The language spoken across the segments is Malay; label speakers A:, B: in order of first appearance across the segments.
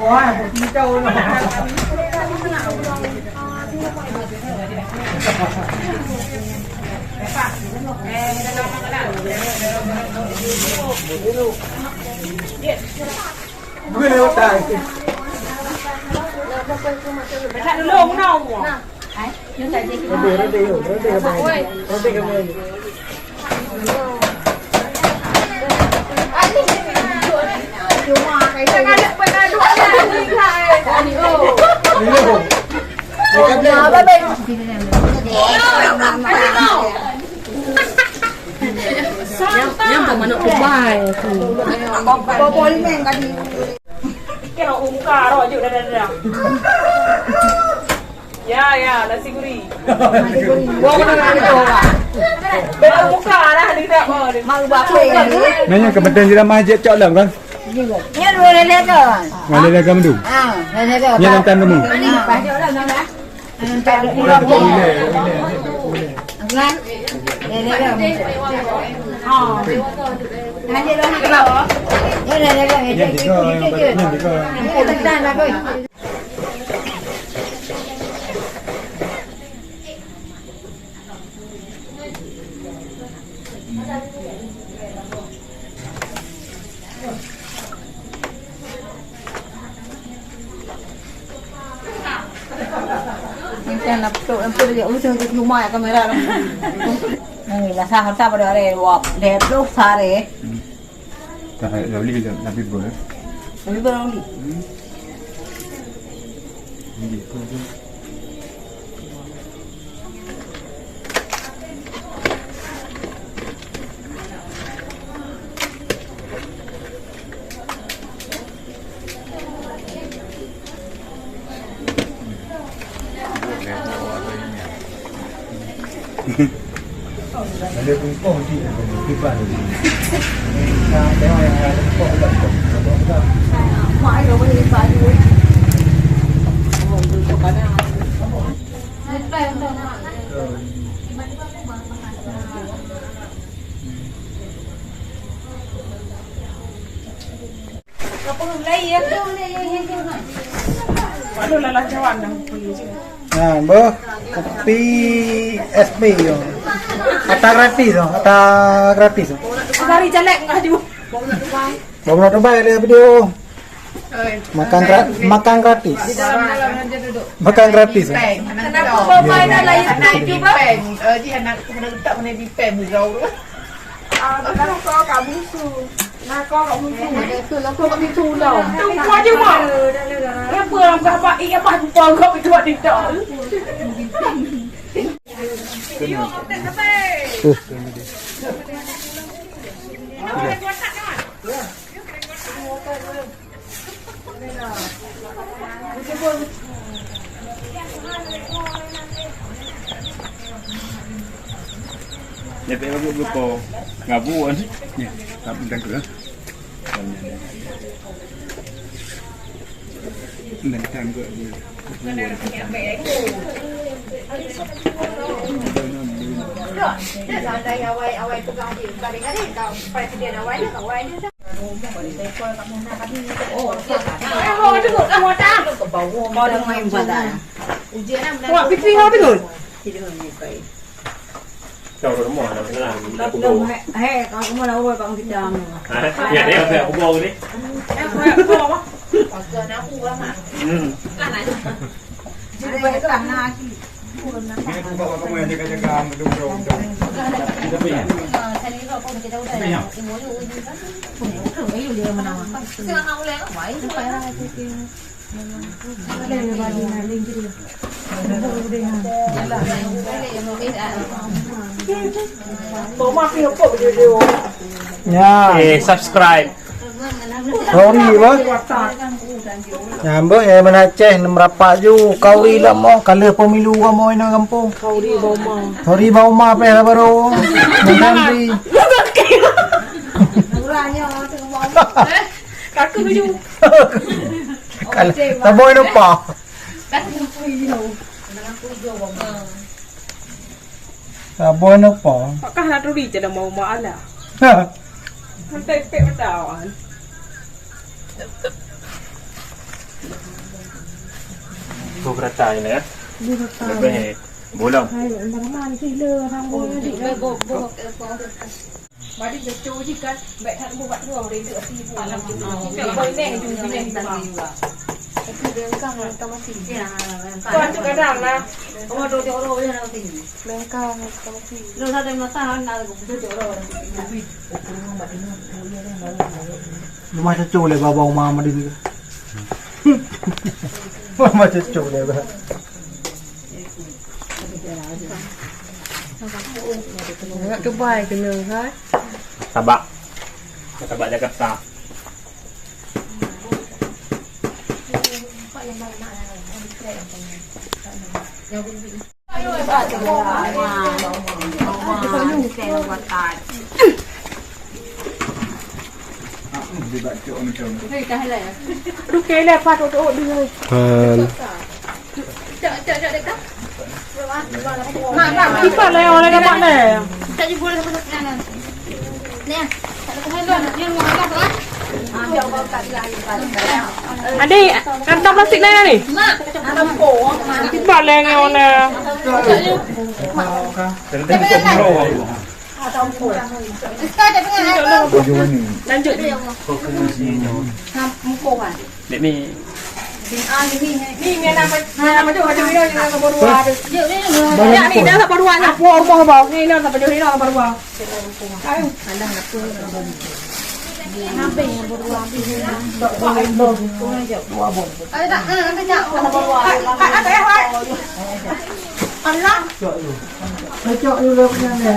A: Wah, jauh lah. Gue lewat dah.
B: Dekat dulu menau.
C: Ai, chúng ta đi.
A: Rode kami.
C: Cuma cái
B: Dekat ada pengaduk ni kai. Ni oh.
A: Ni
C: apa bên.
B: Yang pemanuk Dubai tu.
C: Boleh main tadi.
B: Kena muka roh je dah. Ya, nasi gurih.
C: Gua kena itu lah.
B: Bela muka dah dia tak apa.
C: Mau bape ni.
A: Nanya kemudian kita majid cok lah kan?
C: Ni dua lele kan.
A: Mana dah kamu tu?
C: Lele kan.
A: Ni nanti kamu.
C: Pas dia lah nama. Nanti ada pulang pun. Kan? Lele kan. Nanti dah nak keluar. Ya lele kan.
A: Yang tiga.
C: Tekan lah kau. Yang nak tu dia usung ke rumah kamera lah. Ni lah sah pada hari wap. Dia tu sare.
A: Tak ada beli tapi boleh.
C: Lebih berang ni.
A: Ada kumpul di depan ni. Nah, tengok yang ada kumpul dekat.
C: Mai rồi mới đi phải đi.
B: Aduh lelah cawan dah pergi je.
A: Nah, boh kopi SP yo. Ata gratis.
B: Sekali jelek ngadu.
A: Bawa terbaik dia video. Makan gratis. Makan gratis.
B: Kenapa bawa dah lain naik juga?
D: Di anak kena letak mana di pen kau tu.
B: Nak kau kat busu. Nak kau kat busu. Tu lah kau kat busu lah. Tunggu aja mak. Apa orang berapa apa jumpa kau itu ada dah. Yo, tak sampai.
A: Dia tak berapa ngabu kan? Ya, tak bintang ke? Bintang ke?
C: Santai awal pegang dia. Kadang-kadang kau presiden awal ni awal ni.
B: Oh, tengok dah wadah.
C: Mau dah main pada.
B: Wah, pipi kau betul.
E: Kau rumah dah kelang.
C: Belum hei kau mau nak buat bang kita.
E: Ya dia saya ubah ni.
B: Kau apa?
C: Pasal aku lama.
B: Jadi banyak tanah.
A: Ini bawa kamu yang jaga-jaga mendung-dung. Kita punya.
C: Tadi kau kita udah. Ibu Ayu dia menang. Sekarang kamu lihat apa? Itu payah itu.
A: Ya.
E: Subscribe.
A: Sorry ba? Nyambung ya mana Aceh nemerapak ju kauri lah mo kala pemilu kamu ini kampung. Kauri bau ma pe baru. Nanti.
B: Kakak tu.
A: Kala taboy no pa. Taboy no pa.
B: Pakah nak turi je dah mau mak lah. Nanti pek bertawan.
E: ถูกกระจายนะแล้วก็ให้บุญเรา
B: Hai orang mana sih le orang boleh di le go go. Mari kita cuci kan, baik tak buat dua orang dia si buat dalam tu. Boleh ni tu ni ni. Itu dia kan kita masih. Kau tu kadang lah.
C: Kamu tu jauh je nak tinggi.
B: Mereka kita masih.
C: Lu ada masalah nak tu jauh.
A: Rumah cucu le bau mama di tu. Rumah cucu le bah.
B: Nak kebai kena kan?
E: Tabak Jakarta.
B: Aduh kelep pat tu dia. Mak kipas le orang kat mana?
C: Tak je boleh masuk sana. Ni. Tak ada kemana dia mau makan tu ah. Dia bawa kat dia.
B: Adik, kantong plastik lain ni?
C: Mak, ada po.
B: Kipas le dengan orang.
E: Jadi kita perlu.
C: Sekarang dah pengen.
B: Lanjut ni.
C: Muko kan.
E: Dek ni
B: Ni nama tu macam ni nak berdua.
C: Dia ni.
B: Ya ni dah tak berdua nak puas bawah. Ni nak sampai ni nak berdua. Ayo. Anda nak tu. Nampak yang berdua ambil ni. Tak boleh bom. Kau nak jauh buah bom.
C: Ada tak? Ada tak? Ada berdua.
B: Ada ya, Pak. Allah.
A: Cocok dulu punya ni.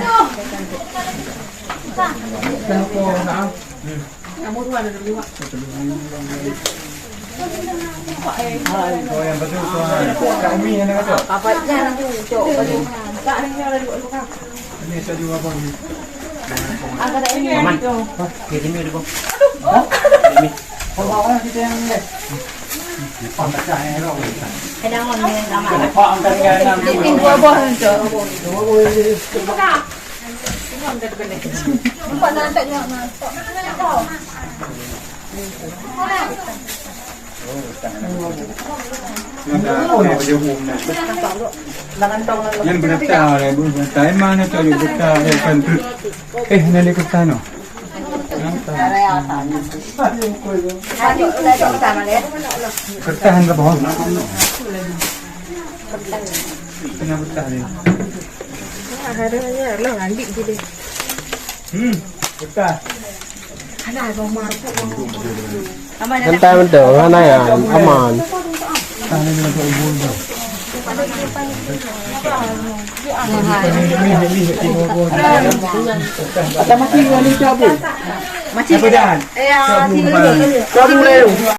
A: Kenapa nak?
B: Kamu dua ada dua.
A: Oh yang betul tu. Kami yang nak cocok.
B: Apa jangan cucuk. Tak ada yang ada dua bukan.
A: Ini saya juga apa ni?
B: Angkat ini.
E: aman. Kita ni ada bom. Ni.
A: Bawa kita yang ni. Pantas saya ro.
C: Kadang orang ni sama.
A: Pak angkat dengan
C: Ini buah buah tu.
B: Bukan.
C: Buat nanti nak nak.
F: Yan berita le, berita mana tu ada berita le kan. Nali kita no. Kertahan ke bawah? Kena berita le.
B: Ada aja lah nanti jadi.
A: Kita.
G: Hentai betul, mana ya? Aman.
A: Tangan dengan tu ibu tu. Ada masih ni cabut.
C: Macam.
A: Apa dah?
C: Eh, 3
A: Kau boleh.